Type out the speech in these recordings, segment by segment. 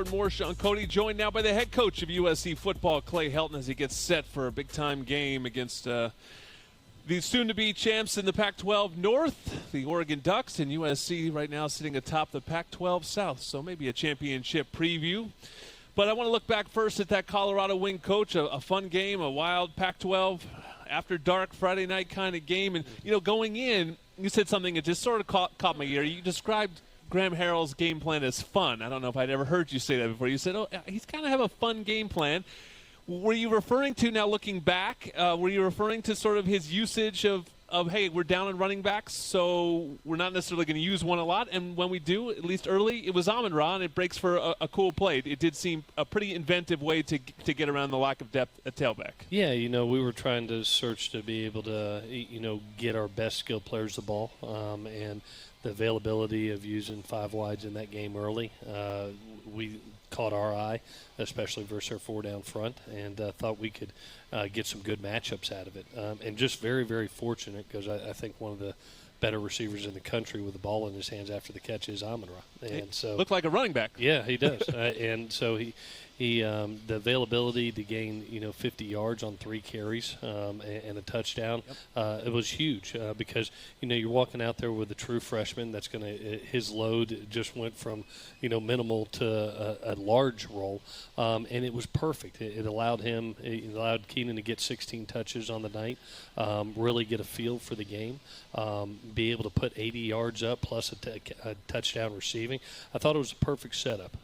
and more. Sean Cody joined now by the head coach of USC football, Clay Helton, as he gets set for a big-time game against the soon-to-be champs in the Pac-12 North, the Oregon Ducks, and USC right now sitting atop the Pac-12 South. So maybe a championship preview. But I want to look back first at that Colorado win, Coach. A fun game, a wild Pac-12 after dark Friday night kind of game. And, going in, you said something that just sort of caught my ear. You described Graham Harrell's game plan as fun. I don't know if I'd ever heard you say that before. You said, he's kind of have a fun game plan. Were you referring to, now looking back, were you referring to sort of his usage of, hey, we're down in running backs, so we're not necessarily going to use one a lot, and when we do, at least early, it was Amon-Ra, and it breaks for a cool play. It did seem a pretty inventive way to get around the lack of depth at tailback. Yeah, we were trying to search to be able to, get our best skilled players the ball, and the availability of using five wides in that game early. We caught our eye, especially versus our four down front, and thought we could get some good matchups out of it. And just very, very fortunate, because I think one of the better receivers in the country with the ball in his hands after the catch is Amon-Ra. And so looked like a running back. Yeah, he does. And so he the availability to gain 50 yards on 3 carries and a touchdown, it was huge because you're walking out there with a true freshman that's going to his load just went from minimal to a large role, and it was perfect. It allowed Keenan to get 16 touches on the night, really get a feel for the game, be able to put 80 yards up plus a touchdown receiving. I thought it was a perfect setup,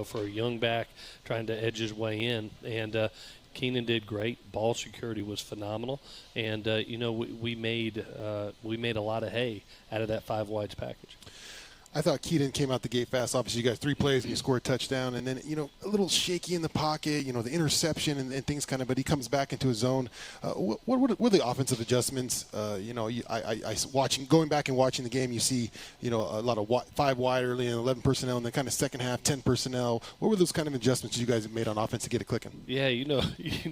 for a young back trying to edge his way in, and Keenan did great. Ball security was phenomenal, and we made a lot of hay out of that 5 wides package. I thought Keenan came out the gate fast. Obviously, you got 3 plays and you scored a touchdown, and then a little shaky in the pocket. The interception and things kind of. But he comes back into his zone. What were the offensive adjustments? Going back and watching the game, you see a lot of 5 wide early and 11 personnel, and then kind of second half 10 personnel. What were those kind of adjustments you guys made on offense to get it clicking? Yeah,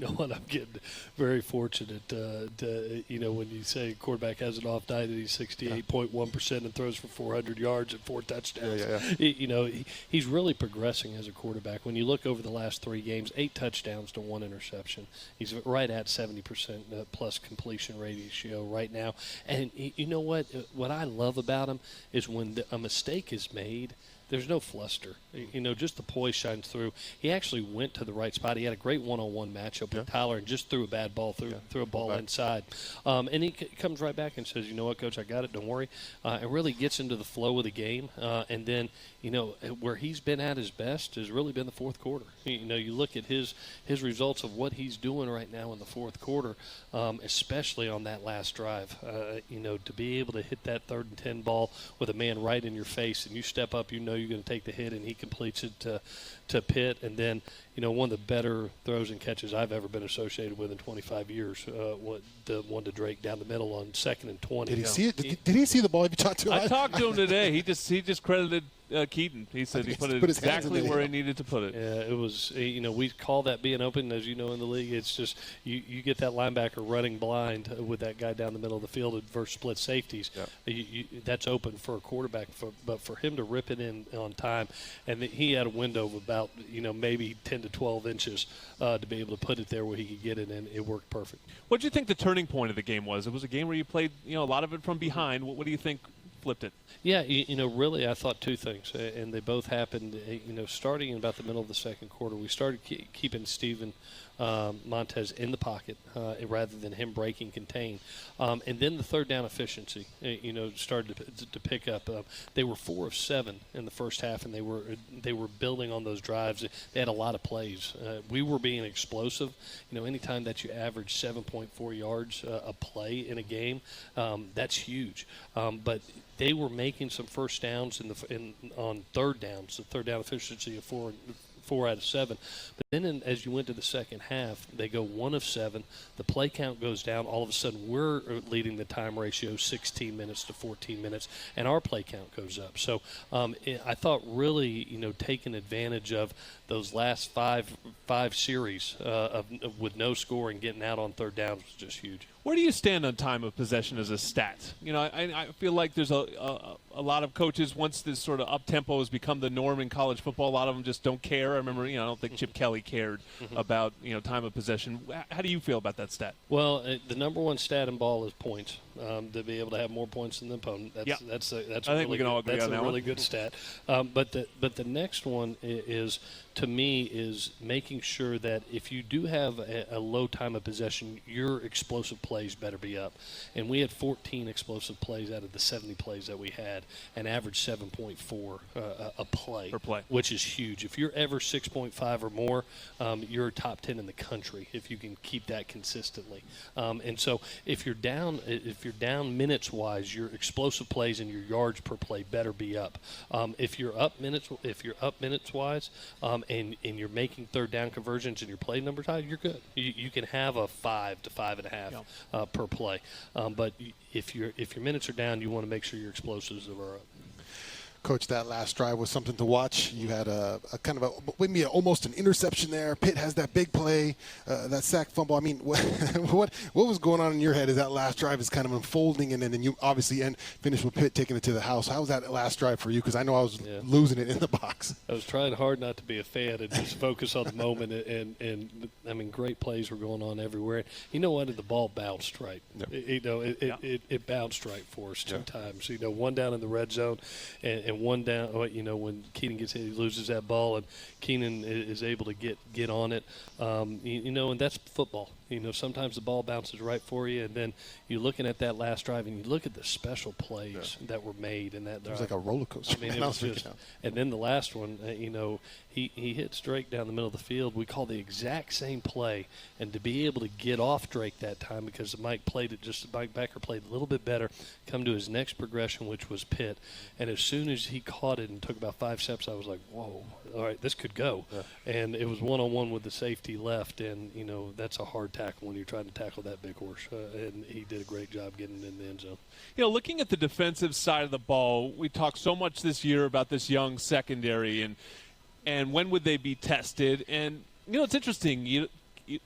what, I'm getting very fortunate. When you say quarterback has an off night and he's 68.1% and throws for 400 yards and 4 touchdowns. He's really progressing as a quarterback. When you look over the last 3 games, 8 touchdowns to 1 interception. He's right at 70% plus completion ratio right now. And you know what? What I love about him is when a mistake is made, there's no fluster. Just the poise shines through. He actually went to the right spot. He had a great one-on-one matchup with Tyler and just threw a bad ball, threw a ball inside. And he comes right back and says, you know what, Coach, I got it, don't worry. And really gets into the flow of the game. And then, where he's been at his best has really been the fourth quarter. You look at his results of what he's doing right now in the fourth quarter, especially on that last drive. To be able to hit that 3rd and 10 ball with a man right in your face and you step up, you're going to take the hit, and he completes it to Pitt. And then, one of the better throws and catches I've ever been associated with in 25 years, the one to Drake down the middle on 2nd and 20. Did he see it? Did he see the ball? Have you talked to him? I talked to him today. He just credited Keaton. He said he put it exactly where he needed to put it. Yeah, it was, we call that being open, as you know, in the league. It's just you get that linebacker running blind with that guy down the middle of the field versus split safeties. Yeah. That's open for a quarterback, but for him to rip it in on time, and he had a window of about, maybe 10 to 12 inches to be able to put it there where he could get it, and it worked perfect. What do you think the turning point of the game was? It was a game where you played, a lot of it from behind. What do you think flipped it? Yeah, really I thought 2 things, and they both happened, starting in about the middle of the second quarter. We started keeping Steven Montez in the pocket rather than him breaking contain. And then the 3rd down efficiency, started to pick up. They were 4 of 7 in the first half, and they were building on those drives. They had a lot of plays. We were being explosive. Anytime that you average 7.4 yards a play in a game, that's huge. But they were making some first downs on 3rd downs. The 3rd down efficiency of 4 out of 7. But then as you went to the second half, they go 1 of 7. The play count goes down. All of a sudden, we're leading the time ratio 16 minutes to 14 minutes, and our play count goes up. So I thought really, taking advantage of those last five series with no score and getting out on 3rd downs was just huge. Where do you stand on time of possession as a stat? You know, I feel like there's a lot of coaches, once this sort of up-tempo has become the norm in college football, a lot of them just don't care. I remember, I don't think Chip Kelly cared about, time of possession. How do you feel about that stat? Well, the number one stat in ball is points. To be able to have more points than the opponent. That's I think we can all agree on that one. That's a really good stat. But the next one is, to me, is making sure that if you do have a low time of possession, your explosive plays better be up. And we had 14 explosive plays out of the 70 plays that we had, and averaged 7.4 a play, per play, which is huge. If you're ever 6.5 or more, you're top 10 in the country if you can keep that consistently. And so if you're down minutes wise, your explosive plays and your yards per play better be up. If you're up minutes wise, and you're making third down conversions and your play numbers high, you're good. You can have a 5 to 5.5 per play. But if your minutes are down, you want to make sure your explosives are up. Coach, that last drive was something to watch. You had a kind of almost an interception there. Pitt has that big play, that sack fumble. I mean, what was going on in your head as that last drive is kind of unfolding, and then you obviously finish with Pitt taking it to the house. How was that last drive for you? Because I know I was losing it in the box. I was trying hard not to be a fan and just focus on the moment, and I mean, great plays were going on everywhere. You know what? The ball bounced right. Yep. It bounced right for us two times. One down in the red zone, and one down, when Keenan gets hit, he loses that ball, and Keenan is able to get on it. And that's football. Sometimes the ball bounces right for you, and then you're looking at that last drive, and you look at the special plays that were made in that drive. It was like a roller coaster. I mean, it was just, and then the last one, he hits Drake down the middle of the field. We call the exact same play, and to be able to get off Drake that time because Mike Becker played a little bit better, come to his next progression, which was Pitt. And as soon as he caught it and took about 5 steps, I was like, whoa, all right, this could go. Yeah. And it was one-on-one with the safety left, and, that's a hard tackle when you're trying to tackle that big horse. And he did a great job getting in the end zone. Looking at the defensive side of the ball, we talked so much this year about this young secondary and when would they be tested. And, it's interesting.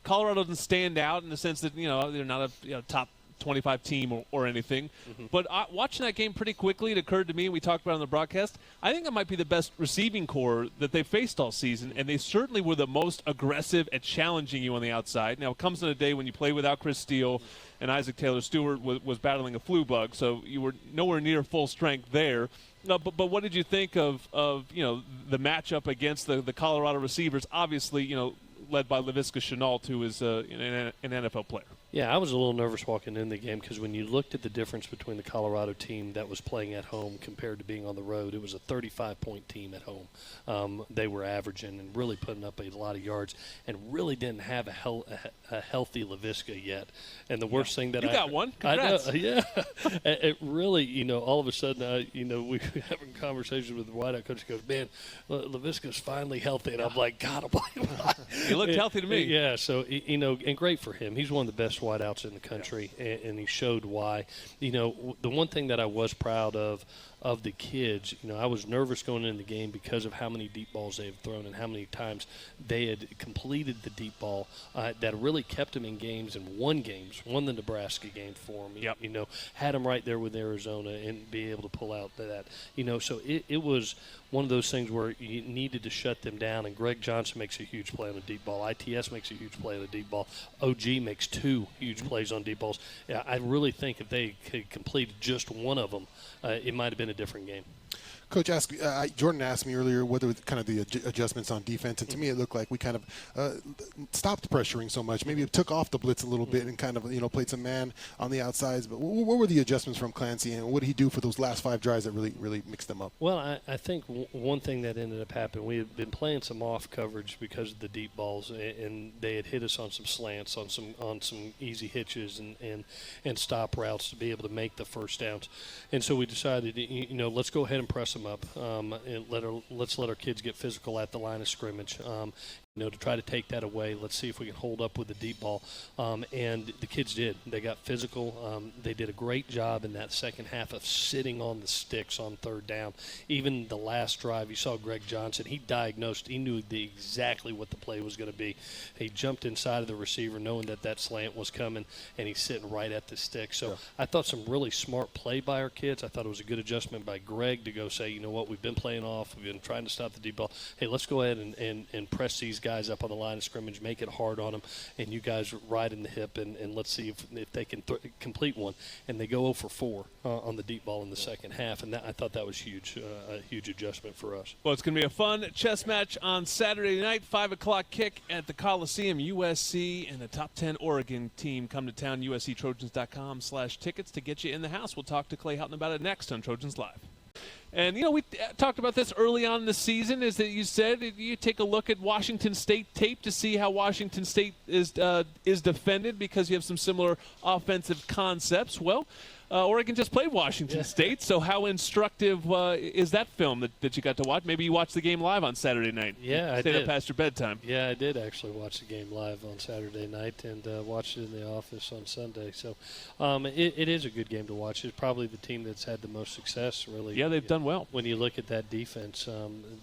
Colorado doesn't stand out in the sense that, they're not a top 25 team or anything. Mm-hmm. But watching that game pretty quickly, it occurred to me, and we talked about it on the broadcast, I think that might be the best receiving core that they faced all season, and they certainly were the most aggressive at challenging you on the outside. Now, it comes in a day when you play without Chris Steele, and Isaac Taylor-Stewart was battling a flu bug, so you were nowhere near full strength there. But what did you think of the matchup against the Colorado receivers, obviously, led by Laviska Shenault, who is an NFL player? Yeah, I was a little nervous walking in the game because when you looked at the difference between the Colorado team that was playing at home compared to being on the road, it was a 35-point team at home. They were averaging and really putting up a lot of yards and really didn't have a healthy Laviska yet. And the worst thing that you got one. Congrats. I know, yeah. It really, all of a sudden, we were having conversations with the wideout coach. He goes, man, Laviska's finally healthy. And I'm like, God, he looked healthy to me. Yeah, so, and great for him. He's one of the best wideouts in the country, and he showed why. The one thing that I was proud of the kids, I was nervous going into the game because of how many deep balls they had thrown and how many times they had completed the deep ball that really kept them in games and won the Nebraska game for them. Yep. Had them right there with Arizona and be able to pull out that. So it was one of those things where you needed to shut them down, and Greg Johnson makes a huge play on a deep ball. ITS makes a huge play on a deep ball. OG makes 2 huge plays on deep balls. Yeah, I really think if they could complete just one of them, it might have been a different game. Coach, Jordan asked me earlier what were kind of the adjustments on defense, and to me it looked like we kind of stopped pressuring so much. Maybe it took off the blitz a little bit and kind of played some man on the outsides. But what were the adjustments from Clancy, and what did he do for those last 5 drives that really mixed them up? Well, I think one thing that ended up happening, we had been playing some off coverage because of the deep balls, and they had hit us on some slants, on some easy hitches and stop routes to be able to make the first downs. And so we decided, let's go ahead and press them up, and let's let our kids get physical at the line of scrimmage. to try to take that away. Let's see if we can hold up with the deep ball. And the kids did. They got physical. They did a great job in that second half of sitting on the sticks on third down. Even the last drive, you saw Greg Johnson. He diagnosed. He knew exactly what the play was going to be. He jumped inside of the receiver knowing that slant was coming, and he's sitting right at the stick. So I thought some really smart play by our kids. I thought it was a good adjustment by Greg to go say, you know what, we've been playing off. We've been trying to stop the deep ball. Hey, let's go ahead and press these guys up on the line of scrimmage, make it hard on them, and you guys ride in the hip, and let's see if they can complete one. And they go 0 for 4 on the deep ball in the second half, and I thought that was huge, a huge adjustment for us. Well, it's going to be a fun chess match on Saturday night, 5 o'clock kick at the Coliseum. USC and the top 10 Oregon team come to town, usctrojans.com/tickets to get you in the house. We'll talk to Clay Helton about it next on Trojans Live. And, we talked about this early on in the season, is that you said you take a look at Washington State tape to see how Washington State is defended because you have some similar offensive concepts. Well, Oregon just played Washington State, so how instructive is that film that you got to watch? Maybe you watched the game live on Saturday night. Yeah, I did. Stayed up did. past your bedtime. Yeah, I did actually watch the game live on Saturday night and watched it in the office on Sunday. So it is a good game to watch. It's probably the team that's had the most success, really. Yeah, they've done well. When you look at that defense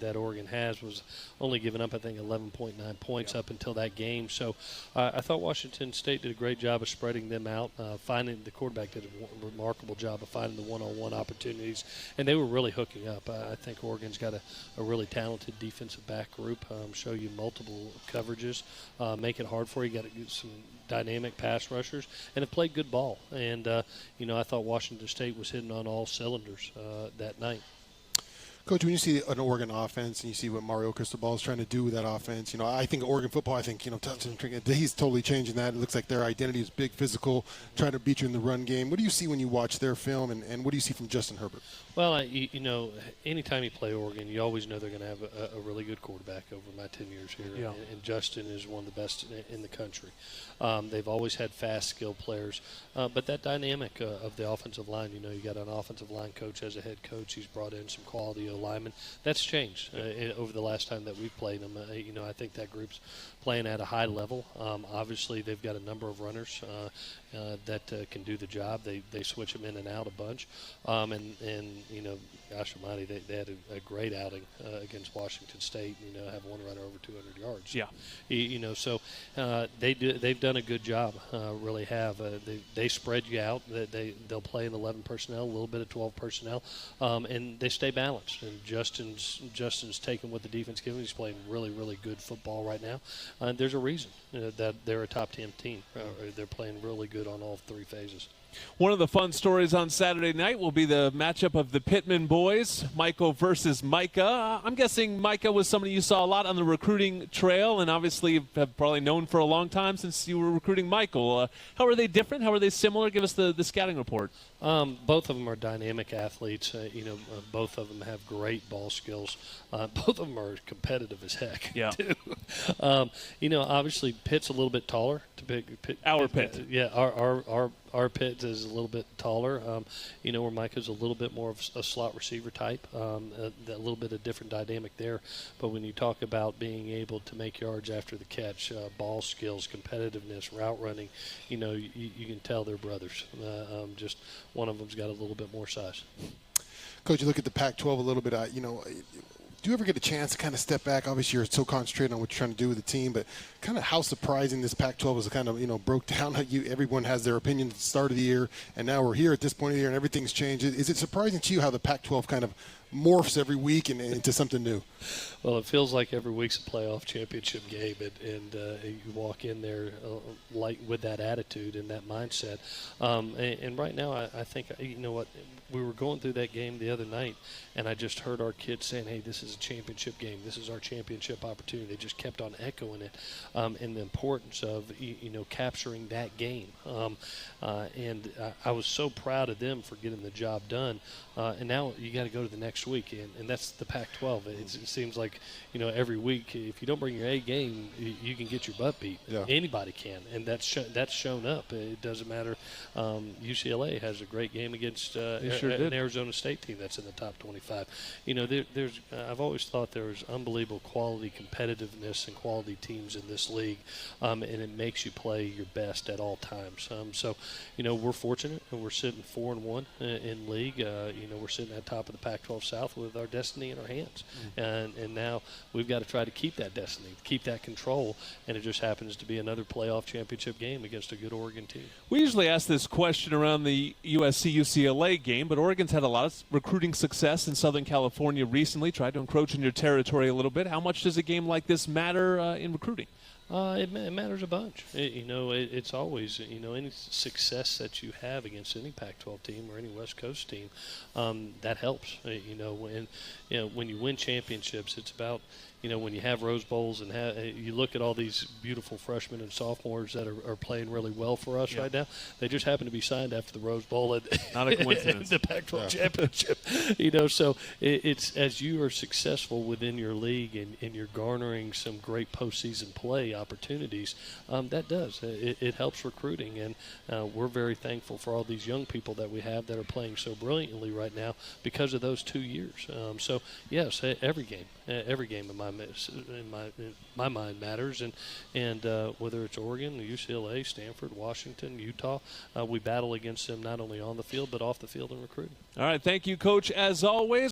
that Oregon was only giving up, I think, 11.9 points up until that game. So I thought Washington State did a great job of spreading them out. The quarterback did a remarkable job of finding the one-on-one opportunities, and they were really hooking up. I think Oregon's got a really talented defensive back group, show you multiple coverages, make it hard for you. Got to get some dynamic pass rushers, and have played good ball. And, I thought Washington State was hitting on all cylinders that night. Coach, when you see an Oregon offense and you see what Mario Cristobal is trying to do with that offense, I think Oregon football, he's totally changing that. It looks like their identity is big, physical, trying to beat you in the run game. What do you see when you watch their film, and what do you see from Justin Herbert? Well, anytime you play Oregon, you always know they're going to have a really good quarterback over my 10 years here. Yeah. And Justin is one of the best in the country. They've always had fast, skilled players. But that dynamic of the offensive line, you got an offensive line coach as a head coach. He's brought in some quality linemen. That's changed over the last time that we've played them. I think that group's playing at a high level. Obviously, they've got a number of runners that can do the job. They switch them in and out a bunch. Gosh almighty, they had a great outing against Washington State. Have one runner over 200 yards. Yeah. So they've done a good job. Really have. They spread you out. They'll play in 11 personnel, a little bit of 12 personnel, and they stay balanced. And Justin's taking what the defense gives him. He's playing really, really good football right now. There's a reason that they're a top 10 team. They're playing really good on all 3 phases. One of the fun stories on Saturday night will be the matchup of the Pittman boys, Michael versus Micah. I'm guessing Micah was somebody you saw a lot on the recruiting trail, and obviously have probably known for a long time since you were recruiting Michael. How are they different? How are they similar? Give us the scouting report. Both of them are dynamic athletes. Both of them have great ball skills. Both of them are competitive as heck. Yeah. Too. Obviously Pitt's a little bit taller. Our Pitt. Yeah. Our Pitt is a little bit taller. Where Micah's a little bit more of a slot receiver type. A little bit of different dynamic there. But when you talk about being able to make yards after the catch, ball skills, competitiveness, route running, you can tell they're brothers. Just one of them's got a little bit more size. Coach, you look at the Pac-12 a little bit. Do you ever get a chance to kind of step back? Obviously, you're so concentrated on what you're trying to do with the team, but kind of how surprising this Pac-12 is kind of, broke down. Everyone has their opinion at the start of the year, and now we're here at this point of the year, and everything's changed. Is it surprising to you how the Pac-12 kind of morphs every week and into something new? Well, it feels like every week's a playoff championship game, and you walk in there like with that attitude and that mindset. And right now, I think, what, we were going through that game the other night, and I just heard our kids saying, hey, this is a championship game. This is our championship opportunity. They just kept on echoing it, and the importance of, capturing that game. And I was so proud of them for getting the job done. And now you got to go to the next week, and that's the Pac-12. It seems like, every week, if you don't bring your A game, you can get your butt beat. Yeah. Anybody can, and that's shown up. It doesn't matter. UCLA has a great game against sure did. An Arizona State team that's in the top 25. You know, there's I've always thought there was unbelievable quality competitiveness and quality teams in this league, and it makes you play your best at all times. So, you know, we're fortunate, and we're sitting 4-1 in league. You know, we're sitting at top of the Pac-12 South with our destiny in our hands, and now we've got to try to keep that destiny, keep that control, and it just happens to be another playoff championship game against a good Oregon team. We usually ask this question around the USC-UCLA game, but Oregon's had a lot of recruiting success in Southern California recently, tried to encroach in your territory a little bit. How much does a game like this matter in recruiting? It matters a bunch. It's always, any success that you have against any Pac-12 team or any West Coast team, that helps. When you win championships, it's about, when you have Rose Bowls and you look at all these beautiful freshmen and sophomores that are playing really well for us right now. They just happen to be signed after the Rose Bowl at Not a coincidence. the Pac-12 championship. So it's as you are successful within your league and you're garnering some great postseason play opportunities, that does. It helps recruiting, and we're very thankful for all these young people that we have that are playing so brilliantly right now because of those 2 years. So yes, every game in my mind matters, and whether it's Oregon, UCLA, Stanford, Washington, Utah, we battle against them not only on the field but off the field in recruiting. All right, thank you, Coach, as always.